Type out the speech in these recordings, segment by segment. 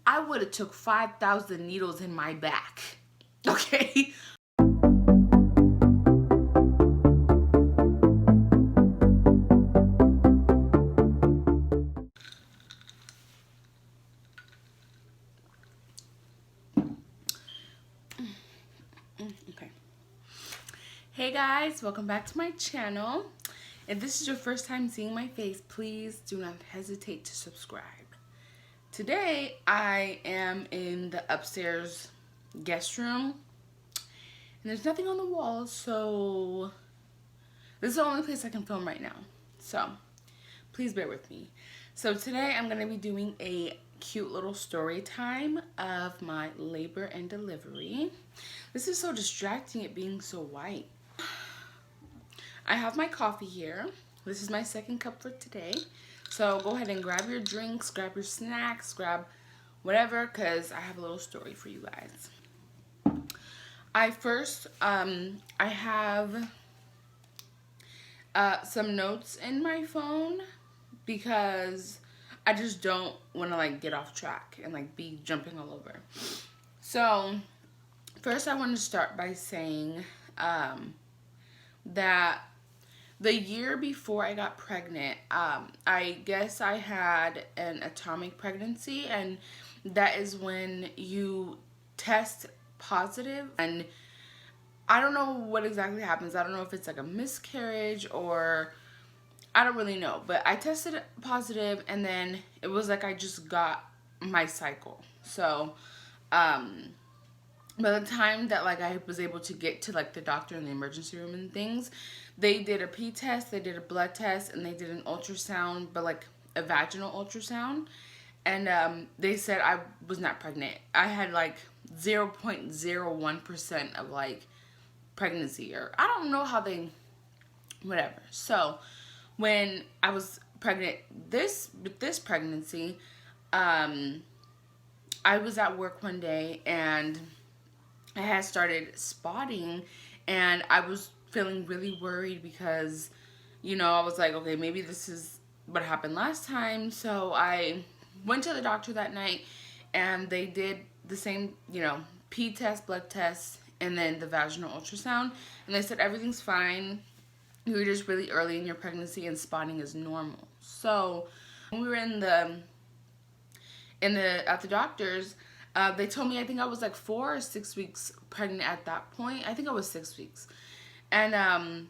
I would have took 5,000 needles in my back. Okay? Okay. Hey guys, welcome back to my channel. If this is your first time seeing my face, please do not hesitate to subscribe. Today, I am in the upstairs guest room, and there's nothing on the walls, so this is the only place I can film right now. So, please bear with me. So today, I'm going to be doing a cute little story time of my labor and delivery. This is so distracting, it being so white. I have my coffee here. This is my second cup for today. So go ahead and grab your drinks, grab your snacks, grab whatever, because I have a little story for you guys. I have some notes in my phone because I just don't want to like get off track and like be jumping all over. So first I want to start by saying that the year before I got pregnant, I guess I had an atomic pregnancy, and that is when you test positive, and I don't know what exactly happens. I don't know if it's like a miscarriage or I don't really know, but I tested positive, and then it was like I just got my cycle. So by the time that like I was able to get to like the doctor in the emergency room and things, they did a pee test, they did a blood test, and they did an ultrasound, but like a vaginal ultrasound, and they said I was not pregnant. I had like 0.01% of like pregnancy, or I don't know how they, whatever. So when I was pregnant with this pregnancy, I was at work one day and I had started spotting, and I was feeling really worried because, you know, I was like, okay, maybe this is what happened last time. So I went to the doctor that night, and they did the same, you know, pee test, blood test, and then the vaginal ultrasound, and they said everything's fine. You were just really early in your pregnancy, and spotting is normal. So when we were at the doctor's, they told me I think I was like 4 or 6 weeks pregnant at that point. I think I was 6 weeks. And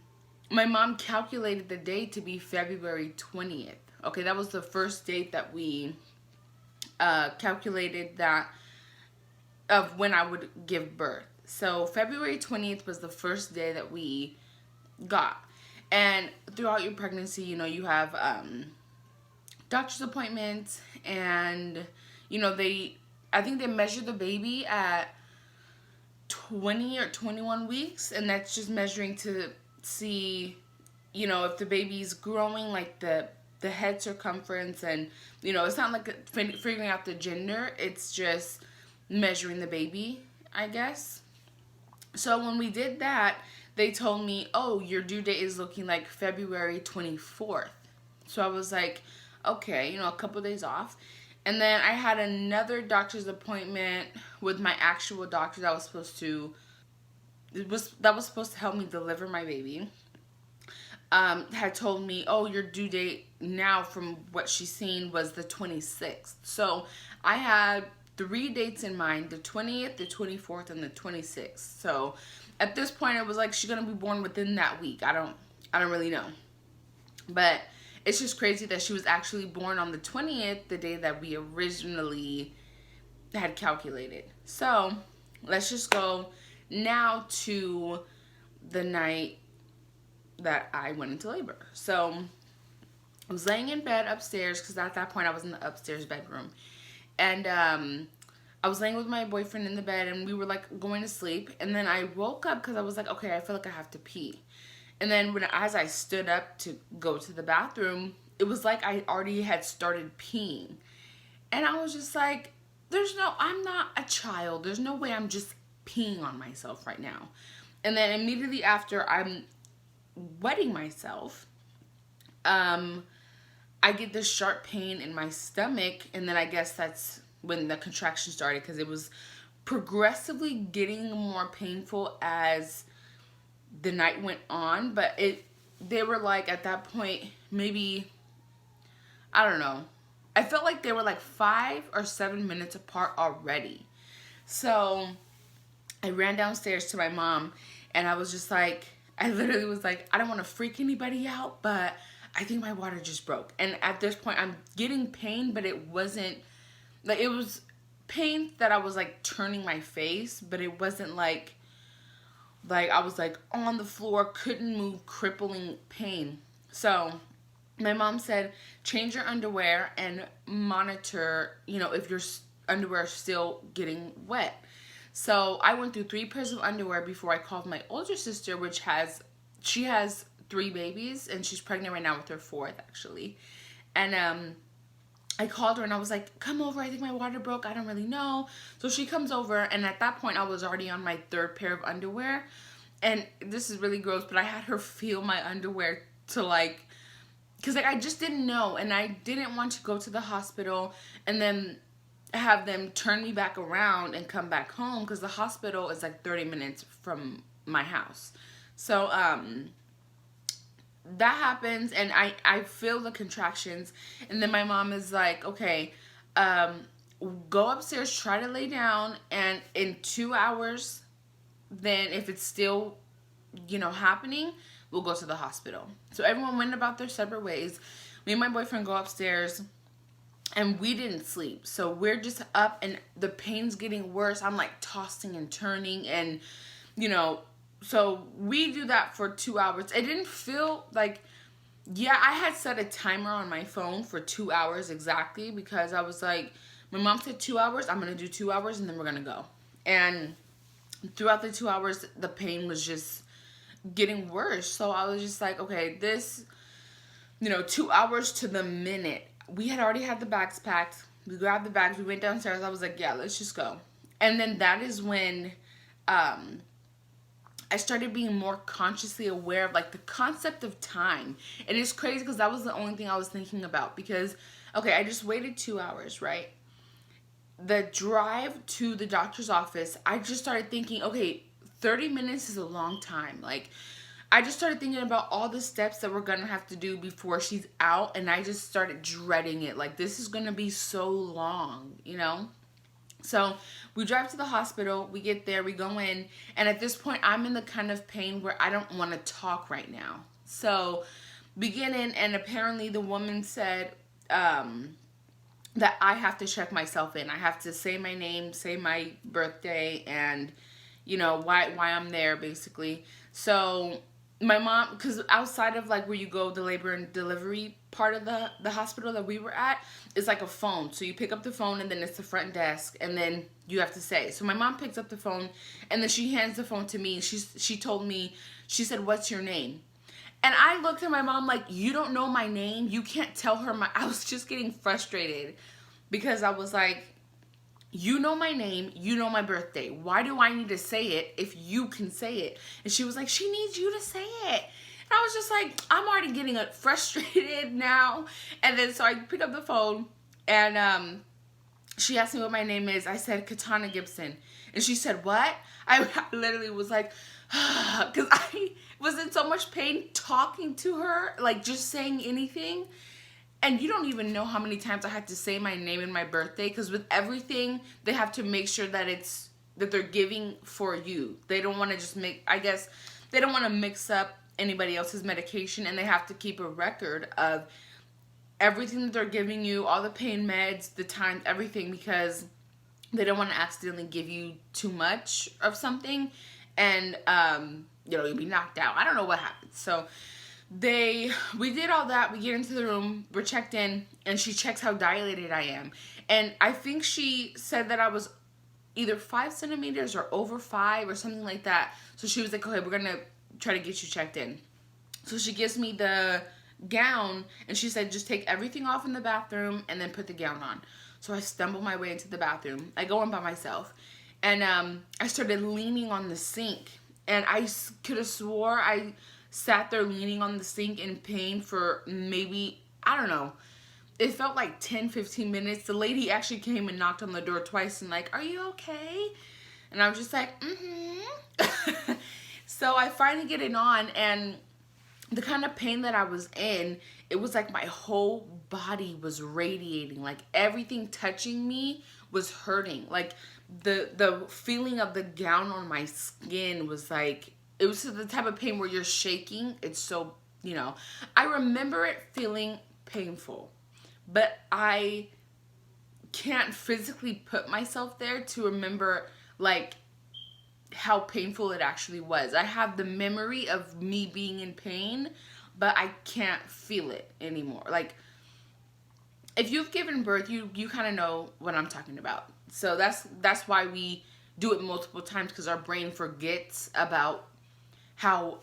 my mom calculated the date to be February 20th. Okay, that was the first date that we calculated that of when I would give birth. So February 20th was the first day that we got. And throughout your pregnancy, you know, you have doctor's appointments, and, you know, I think they measure the baby at 20 or 21 weeks, and that's just measuring to see, you know, if the baby's growing, like the head circumference, and, you know, it's not like figuring out the gender, it's just measuring the baby, I guess. So when we did that, they told me, oh, your due date is looking like February 24th. So I was like, okay, you know, a couple of days off. And then I had another doctor's appointment with my actual doctor that was supposed to help me deliver my baby. Had told me, oh, your due date now, from what she's seen, was the 26th. So I had 3 dates in mind: the 20th, the 24th, and the 26th. So at this point, it was like she's gonna be born within that week. I don't really know, but it's just crazy that she was actually born on the 20th, the day that we originally had calculated. So let's just go now to the night that I went into labor. So I was laying in bed upstairs, because at that point I was in the upstairs bedroom. And I was laying with my boyfriend in the bed, and we were like going to sleep. And then I woke up because I was like, okay, I feel like I have to pee. And then as I stood up to go to the bathroom, it was like I already had started peeing. And I was just like, I'm not a child. There's no way I'm just peeing on myself right now. And then immediately after I'm wetting myself, I get this sharp pain in my stomach, and then I guess that's when the contraction started, because it was progressively getting more painful as the night went on. But they were like, at that point, maybe, I don't know, I felt like they were like 5 or 7 minutes apart already. So I ran downstairs to my mom, and I was just like, I literally was like, I don't want to freak anybody out, but I think my water just broke. And at this point, I'm getting pain, but it wasn't, like, it was pain that I was like turning my face, but it wasn't like I was like on the floor, couldn't move, crippling pain. So my mom said, change your underwear and monitor, if your underwear is still getting wet. So I went through 3 pairs of underwear before I called my older sister, she has 3 babies, and she's pregnant right now with her 4th, actually. And I called her and I was like, come over, I think my water broke, I don't really know. So she comes over, and at that point I was already on my 3rd pair of underwear. And this is really gross, but I had her feel my underwear to like, because like I just didn't know, and I didn't want to go to the hospital and then have them turn me back around and come back home, because the hospital is like 30 minutes from my house. So that happens, and I feel the contractions, and then my mom is like, okay, go upstairs, try to lay down, and in 2 hours, then if it's still happening, we'll go to the hospital. So everyone went about their separate ways. Me and my boyfriend go upstairs, and we didn't sleep. So we're just up, and the pain's getting worse. I'm like tossing and turning, and so we do that for 2 hours. It didn't feel like, I had set a timer on my phone for 2 hours exactly, because I was like, my mom said 2 hours, I'm going to do 2 hours, and then we're going to go. And throughout the 2 hours, the pain was just getting worse. So I was just like, okay, this, 2 hours to the minute. We had already had the bags packed. We grabbed the bags. We went downstairs. I was like, yeah, let's just go. And then that is when I started being more consciously aware of like the concept of time. And it's crazy because that was the only thing I was thinking about, because, okay, I just waited 2 hours, right? The drive to the doctor's office, I just started thinking, okay, 30 minutes is a long time. Like, I just started thinking about all the steps that we're going to have to do before she's out, and I just started dreading it. Like, this is going to be so long, So we drive to the hospital, we get there, we go in, and at this point, I'm in the kind of pain where I don't want to talk right now. So we get in, and apparently the woman said that I have to check myself in. I have to say my name, say my birthday, and why I'm there, basically. So my mom, because outside of like where you go, the labor and delivery part of the hospital that we were at is like a phone. So you pick up the phone, and then it's the front desk, and then you have to say. So my mom picks up the phone, and then she hands the phone to me. She told me, she said, what's your name? And I looked at my mom like, you don't know my name? You can't tell her I was just getting frustrated, because I was like, you know my name, you know my birthday. Why do I need to say it if you can say it? And she was like, she needs you to say it. And I was just like, I'm already getting frustrated now. And then so I pick up the phone, and she asked me what my name is. I said, Katana Gibson. And she said, what? I literally was like, because I was in so much pain talking to her, like just saying anything. And you don't even know how many times I had to say my name and my birthday, because with everything, they have to make sure that that they're giving for you. They don't want to just they don't want to mix up anybody else's medication, and they have to keep a record of everything that they're giving you, all the pain meds, the time, everything, because they don't want to accidentally give you too much of something, and you'll be knocked out. I don't know what happened. So we did all that. We get into the room, we're checked in, and she checks how dilated I am. And I think she said that I was either 5 centimeters or over 5 or something like that. So she was like, okay, we're gonna try to get you checked in. So she gives me the gown, and she said, just take everything off in the bathroom and then put the gown on. So I stumble my way into the bathroom. I go in by myself, and I started leaning on the sink, and I could have swore I sat there leaning on the sink in pain for maybe, I don't know, it felt like 10-15 minutes. The lady actually came and knocked on the door twice and like, are you okay? And I was just like, mm-hmm. So I finally get it on, and the kind of pain that I was in, it was like my whole body was radiating. Like everything touching me was hurting. Like the feeling of the gown on my skin was like, it was the type of pain where you're shaking. It's so, I remember it feeling painful, but I can't physically put myself there to remember like how painful it actually was. I have the memory of me being in pain, but I can't feel it anymore. Like if you've given birth, you kind of know what I'm talking about. So that's why we do it multiple times, because our brain forgets about how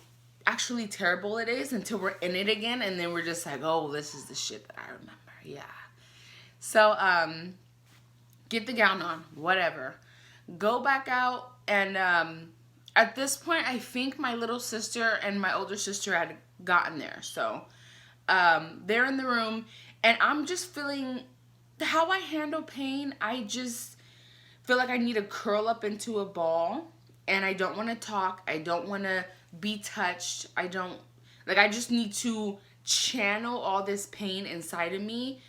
actually terrible it is until we're in it again, and then we're just like, oh, this is the shit that I remember. Yeah. So get the gown on, whatever. Go back out, and at this point, I think my little sister and my older sister had gotten there. So they're in the room, and I'm just feeling how I handle pain. I just feel like I need to curl up into a ball, and I don't want to talk. I don't want to be touched. I just need to channel all this pain inside of me,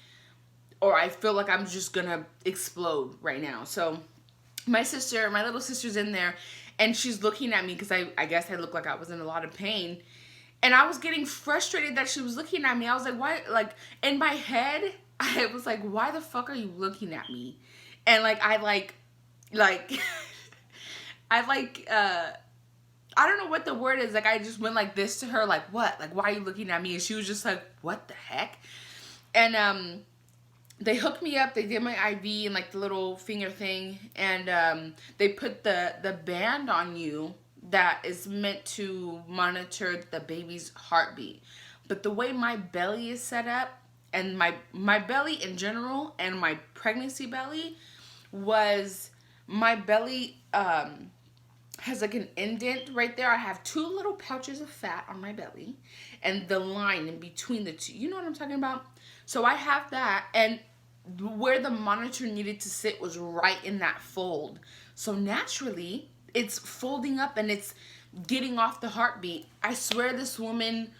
or I feel like I'm just gonna explode right now. So my little sister's in there, and she's looking at me because I guess I looked like I was in a lot of pain. And I was getting frustrated that she was looking at me. I was like, why? Like, in my head, I was like, why the fuck are you looking at me? And like, I don't know what the word is. Like, I just went like this to her, like, what? Like, why are you looking at me? And she was just like, what the heck? And they hooked me up. They did my IV and like the little finger thing, and they put the band on you that is meant to monitor the baby's heartbeat. But the way my belly is set up, and my belly in general, and my pregnancy belly, was my belly has like an indent right there. I have 2 little pouches of fat on my belly, and the line in between the two. You know what I'm talking about? So I have that, and where the monitor needed to sit was right in that fold. So naturally, it's folding up and it's getting off the heartbeat. I swear this woman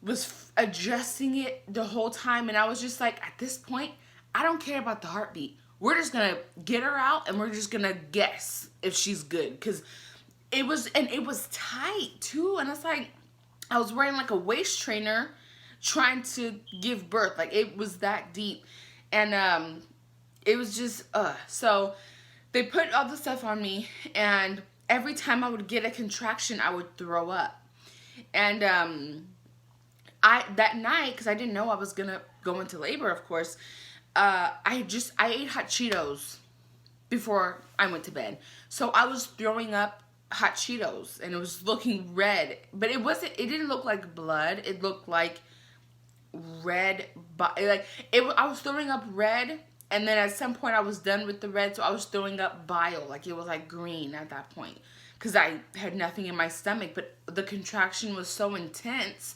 was adjusting it the whole time, and I was just like, at this point, I don't care about the heartbeat. We're just gonna get her out, and we're just gonna guess if she's good, because it was tight too, and it's like I was wearing like a waist trainer trying to give birth. Like, it was that deep. And it was just so they put all the stuff on me, and every time I would get a contraction, I would throw up. And that night, because I didn't know I was gonna go into labor, of course, I ate hot Cheetos before I went to bed. So I was throwing up hot Cheetos, and it was looking red, but it didn't look like blood. It looked like red, I was throwing up red, and then at some point I was done with the red, so I was throwing up bile. Like, it was like green at that point, because I had nothing in my stomach, but the contraction was so intense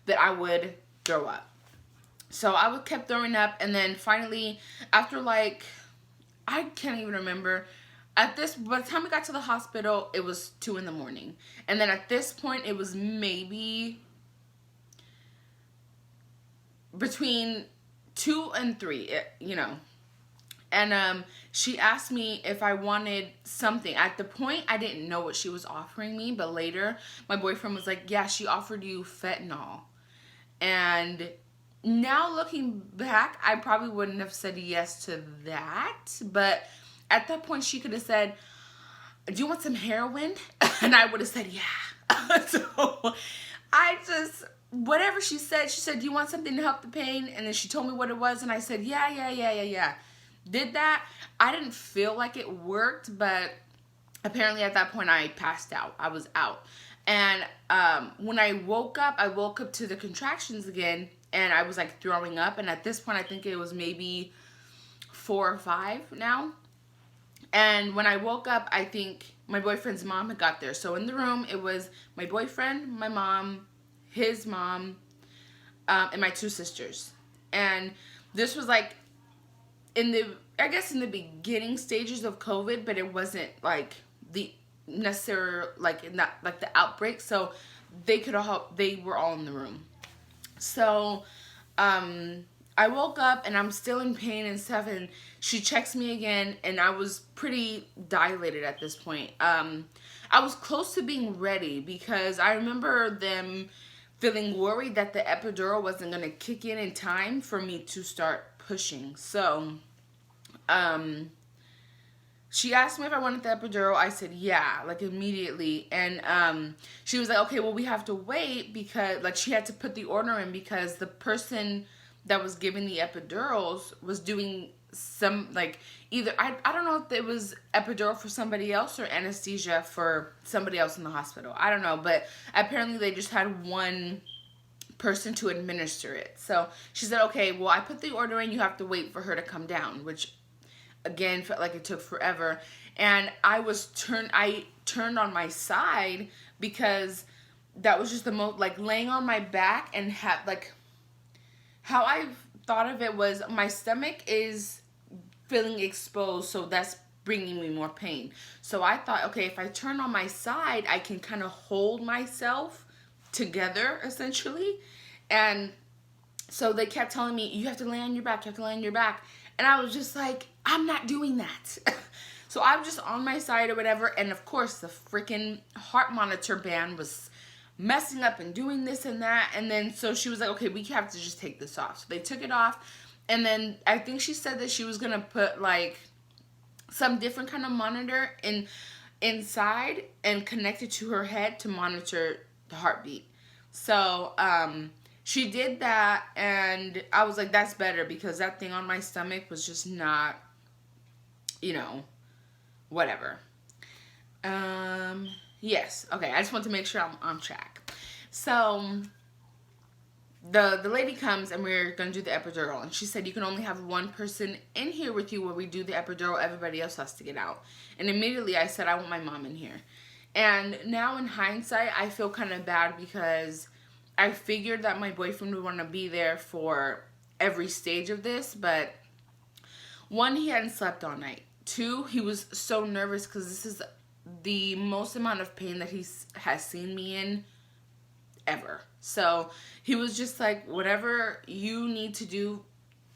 that I would throw up. So I kept throwing up, and then finally, after like, I can't even remember, by the time we got to the hospital, it was 2 a.m. And then at this point, it was maybe between 2 and 3, And she asked me if I wanted something. At the point, I didn't know what she was offering me, but later, my boyfriend was like, yeah, she offered you fentanyl. And now looking back, I probably wouldn't have said yes to that. But at that point, she could have said, do you want some heroin? And I would have said, yeah. So whatever she said, do you want something to help the pain? And then she told me what it was, and I said, yeah. Did that. I didn't feel like it worked, but apparently at that point I passed out. I was out. And when I woke up to the contractions again, and I was like throwing up, and at this point I think it was maybe 4 or 5 now. And when I woke up, I think my boyfriend's mom had got there. So in the room, it was my boyfriend, my mom, his mom, and my 2 sisters. And This was like in the, I guess in the beginning stages of COVID, but it wasn't like the necessary, like not like the outbreak. So they were all in the room. So, I woke up and I'm still in pain and stuff, and she checks me again, and I was pretty dilated at this point. I was close to being ready because I remember them feeling worried that the epidural wasn't going to kick in time for me to start pushing. So, she asked me if I wanted the epidural. I said yeah, like immediately. And she was like, okay, well, we have to wait because, like, she had to put the order in because the person that was giving the epidurals was doing some, like, either, I don't know if it was epidural for somebody else or anesthesia for somebody else in the hospital. I don't know, but apparently they just had one person to administer it. So she said, okay, well, I put the order in. You have to wait for her to come down, which again felt like it took forever. And I turned on my side because that was just the most, like, laying on my back and had, like, how I thought of it was my stomach is feeling exposed, so that's bringing me more pain. So I thought, okay, if I turn on my side, I can kind of hold myself together essentially. And so they kept telling me, you have to lay on your back, you have to lay on your back. And I was just like, I'm not doing that. So I'm just on my side or whatever. And of course, the freaking heart monitor band was messing up and doing this and that. And then so she was like, okay, we have to just take this off. So they took it off. And then I think she said that she was going to put like some different kind of monitor inside and connect it to her head to monitor the heartbeat. So, she did that, and I was like, that's better, because that thing on my stomach was just not, whatever. Yes. Okay, I just want to make sure I'm on track. So, the lady comes, and we're going to do the epidural, and she said, you can only have one person in here with you when we do the epidural. Everybody else has to get out. And immediately I said, I want my mom in here. And now in hindsight, I feel kind of bad because I figured that my boyfriend would want to be there for every stage of this, but one, he hadn't slept all night. Two, he was so nervous because this is the most amount of pain that he has seen me in ever. So he was just like, whatever you need to do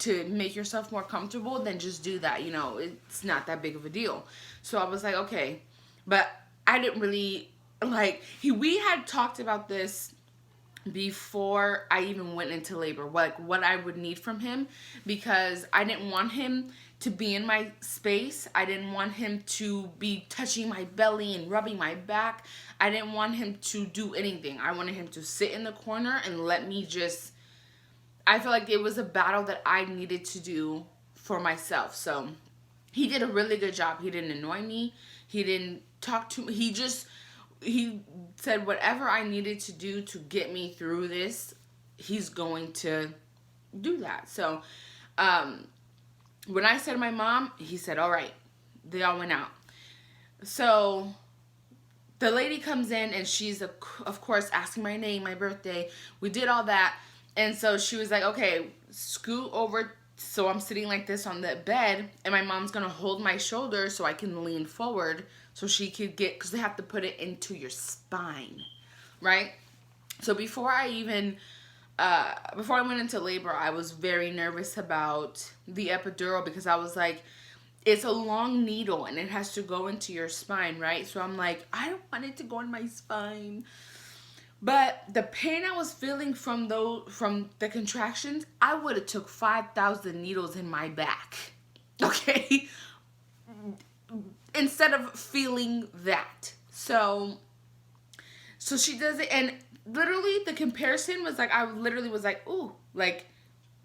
to make yourself more comfortable, then just do that. It's not that big of a deal. So I was like, okay. But I didn't really, we had talked about this before I even went into labor, what I would need from him, because I didn't want him to be in my space. I didn't want him to be touching my belly and rubbing my back. I didn't want him to do anything. I wanted him to sit in the corner and let me just, I feel like it was a battle that I needed to do for myself. So he did a really good job. He didn't annoy me. He didn't talk to me. He said whatever I needed to do to get me through this, he's going to do that. So, when I said to my mom, he said, all right. They all went out. So, the lady comes in and she's, of course, asking my name, my birthday. We did all that. And so she was like, okay, scoot over. So I'm sitting like this on the bed, and my mom's going to hold my shoulder so I can lean forward so she could get, because they have to put it into your spine, right? So before I went into labor, I was very nervous about the epidural because I was like, it's a long needle and it has to go into your spine, right? So I'm like, I don't want it to go in my spine. But the pain I was feeling from the contractions, I would have took 5,000 needles in my back, okay? Instead of feeling that. So she does it, and literally the comparison was like, I literally was like, ooh, like,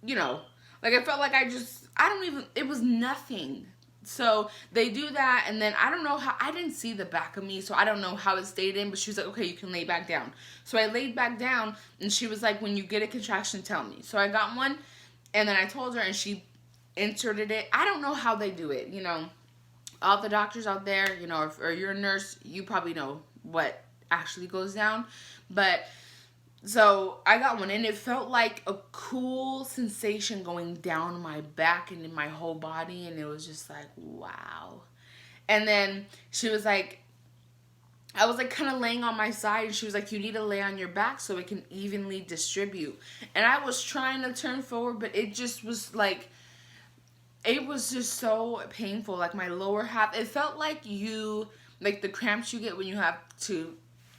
I felt like it was nothing. So they do that, and then I don't know how, I didn't see the back of me, so I don't know how it stayed in, but she was like, okay, you can lay back down. So I laid back down, and she was like, when you get a contraction, tell me. So I got one, and then I told her, and she inserted it. I don't know how they do it, All the doctors out there, or you're a nurse, you probably know what actually goes down. But So I got one, and it felt like a cool sensation going down my back and in my whole body, and it was just like, wow. And then she was like, I was like kind of laying on my side, and she was like, you need to lay on your back so it can evenly distribute. And I was trying to turn forward, but it just was like, it was just so painful. Like my lower half, it felt like like the cramps you get when you have to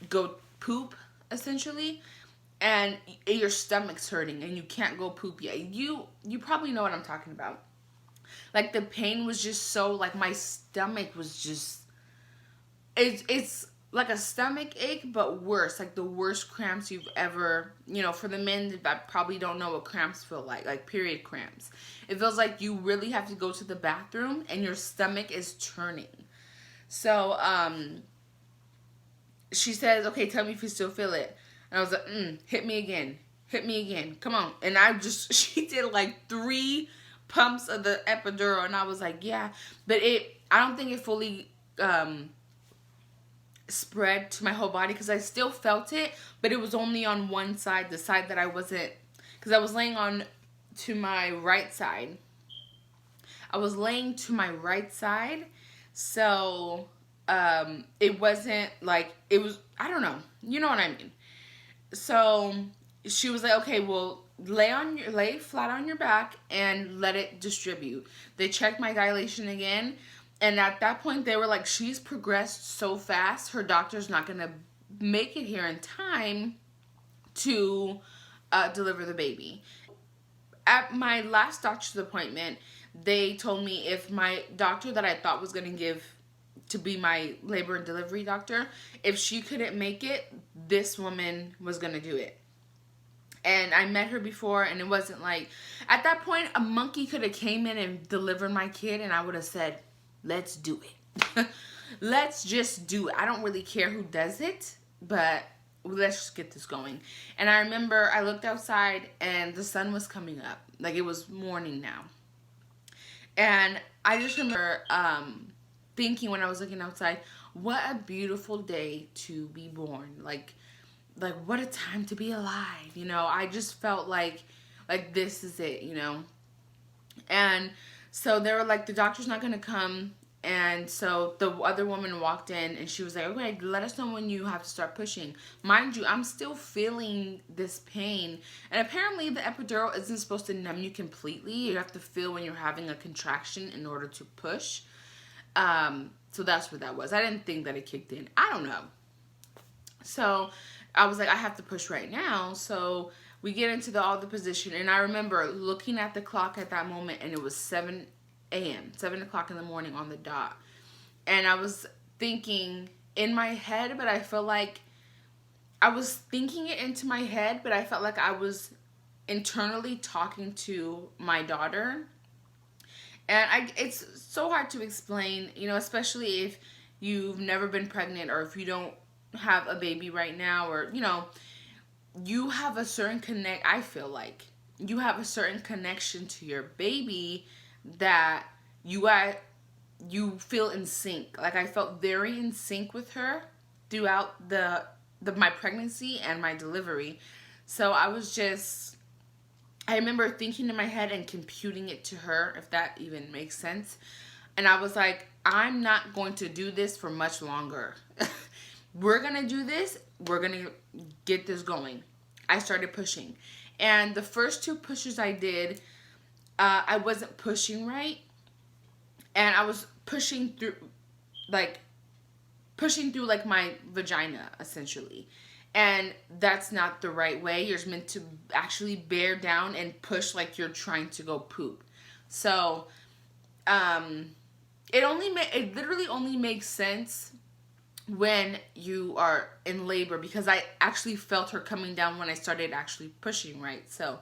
go poop, essentially, and your stomach's hurting and you can't go poop yet. You probably know what I'm talking about. Like the pain was just so, like my stomach was just, it's like a stomach ache, but worse, like the worst cramps you've ever, for the men that probably don't know what cramps feel like period cramps. It feels like you really have to go to the bathroom and your stomach is turning. So, she says, okay, tell me if you still feel it. And I was like, hit me again, come on. And she did like 3 pumps of the epidural, and I was like, yeah. But I don't think it fully, spread to my whole body, because I still felt it, but it was only on one side, the side that I wasn't, because I was laying on to my right side. I was laying to my right side, so it wasn't like, it was, I don't know, you know what I mean. So she was like, okay, well, lay flat on your back and let it distribute. They checked my dilation again, and at that point they were like, she's progressed so fast, her doctor's not gonna make it here in time to deliver the baby. At my last doctor's appointment, they told me if my doctor that I thought was gonna give to be my labor and delivery doctor, if she couldn't make it, this woman was gonna do it. And I met her before, and it wasn't like, at that point, a monkey could have came in and delivered my kid, and I would have said, let's do it. Let's just do it. I don't really care who does it, but let's just get this going. And I remember I looked outside, and the sun was coming up. Like, it was morning now. And I just remember thinking when I was looking outside, what a beautiful day to be born. Like what a time to be alive. I just felt like this is it, And so they were like, the doctor's not gonna come. And so the other woman walked in, and she was like, okay, let us know when you have to start pushing. Mind you, I'm still feeling this pain. And apparently the epidural isn't supposed to numb you completely. You have to feel when you're having a contraction in order to push. So that's what that was. I didn't think that it kicked in. I don't know. So I was like, I have to push right now. So we get into all the position, and I remember looking at the clock at that moment, and it was 7 a.m., 7 o'clock in the morning on the dot. And I was thinking in my head, but I felt like I was thinking it into my head, but I felt like I was internally talking to my daughter. And it's so hard to explain, especially if you've never been pregnant, or if you don't have a baby right now, or, you have a certain I feel like you have a certain connection to your baby that you feel in sync. Like, I felt very in sync with her throughout my pregnancy and my delivery. So I remember thinking in my head and computing it to her, if that even makes sense. And I was like, I'm not going to do this for much longer. We're going to do this. We're going to get this going. I started pushing. And the first 2 pushes I did, I wasn't pushing right. And I was pushing through like my vagina, essentially. And that's not the right way. You're meant to actually bear down and push like you're trying to go poop. So, it literally only makes sense when you are in labor, because I actually felt her coming down when I started actually pushing, right? So,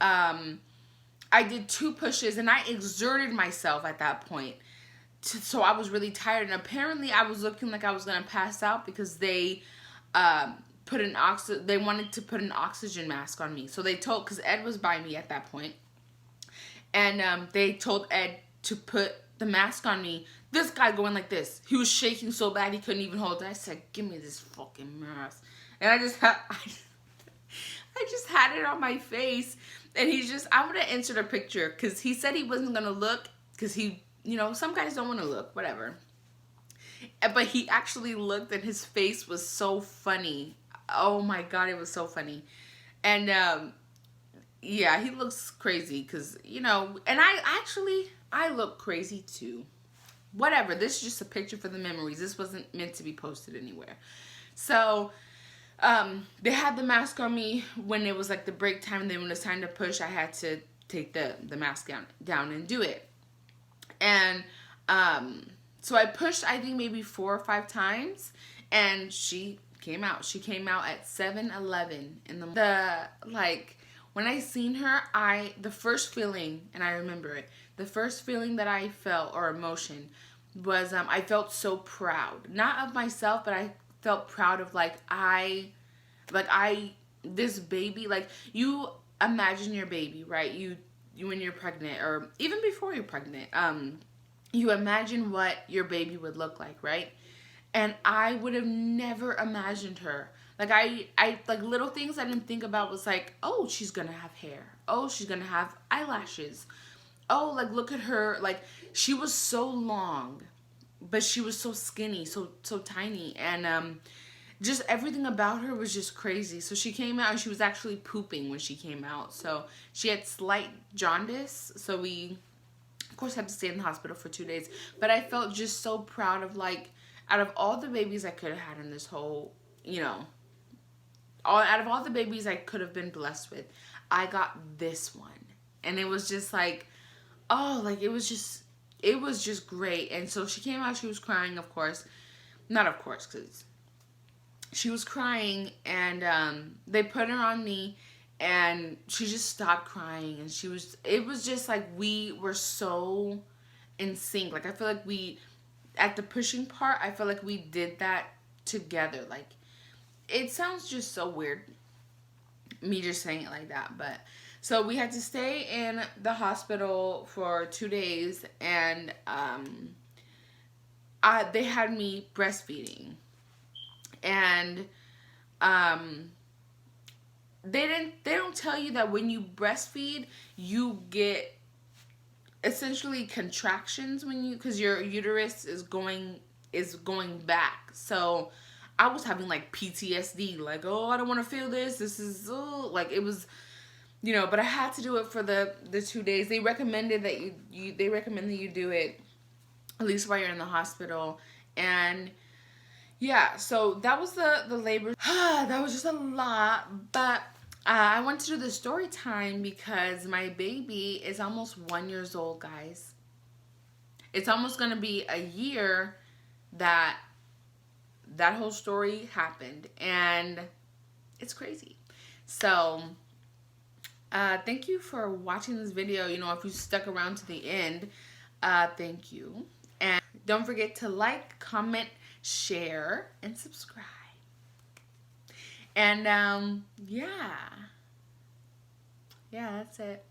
I did 2 pushes, and I exerted myself at that point. So I was really tired, and apparently I was looking like I was gonna pass out, because they they wanted to put an oxygen mask on me. So they told, because Ed was by me at that point, and they told Ed to put the mask on me. This guy going like this. He was shaking so bad he couldn't even hold it. I said, give me this fucking mask. And I just had it on my face, and I'm gonna insert a picture because he said he wasn't gonna look because he, some guys don't want to look, whatever. But he actually looked, and his face was so funny. Oh my god, it was so funny. And yeah, he looks crazy because, and I look crazy too. Whatever, this is just a picture for the memories. This wasn't meant to be posted anywhere. So, they had the mask on me when it was like the break time, and then when it was time to push, I had to take the mask down and do it. And, so I pushed, I think maybe 4 or 5 times, and she came out. She came out at 7:11 in like, when I seen her, the first feeling, and I remember it, the first feeling that I felt, or emotion, was, I felt so proud. Not of myself, but I felt proud of, this baby, like, you imagine your baby, right? You when you're pregnant, or even before you're pregnant, you imagine what your baby would look like, right? And I would have never imagined her. Like, I like, little things I didn't think about was like, oh, she's gonna have hair. Oh, she's gonna have eyelashes. Oh, like, look at her. Like, she was so long, but she was so skinny, so tiny. And just everything about her was just crazy. So she came out, and she was actually pooping when she came out. So she had slight jaundice. So we, of course, had to stay in the hospital for 2 days. But I felt just so proud of, like, out of all the babies I could have had in this whole, out of all the babies I could have been blessed with, I got this one. And it was just like, oh, like, it was just great. And so she came out, she was crying, of course. Not of course, because she was crying, and they put her on me, and she just stopped crying, and it was just like, we were so in sync. Like, I feel like at the pushing part, I feel like we did that together. Like, it sounds just so weird, me just saying it like that, but so we had to stay in the hospital for 2 days, and they had me breastfeeding, and they don't tell you that when you breastfeed, you get essentially contractions because your uterus is going back. So I was having like PTSD, like, oh, I don't want to feel this. This is like, it was, but I had to do it for the 2 days. They recommended that they recommend that you do it at least while you're in the hospital. And yeah, so that was the labor. That was just a lot, but I went to do the story time because my baby is almost 1 year old, guys. It's almost going to be a year that whole story happened, and it's crazy. So thank you for watching this video. If you stuck around to the end, thank you. And don't forget to like, comment, share, and subscribe. And yeah, that's it.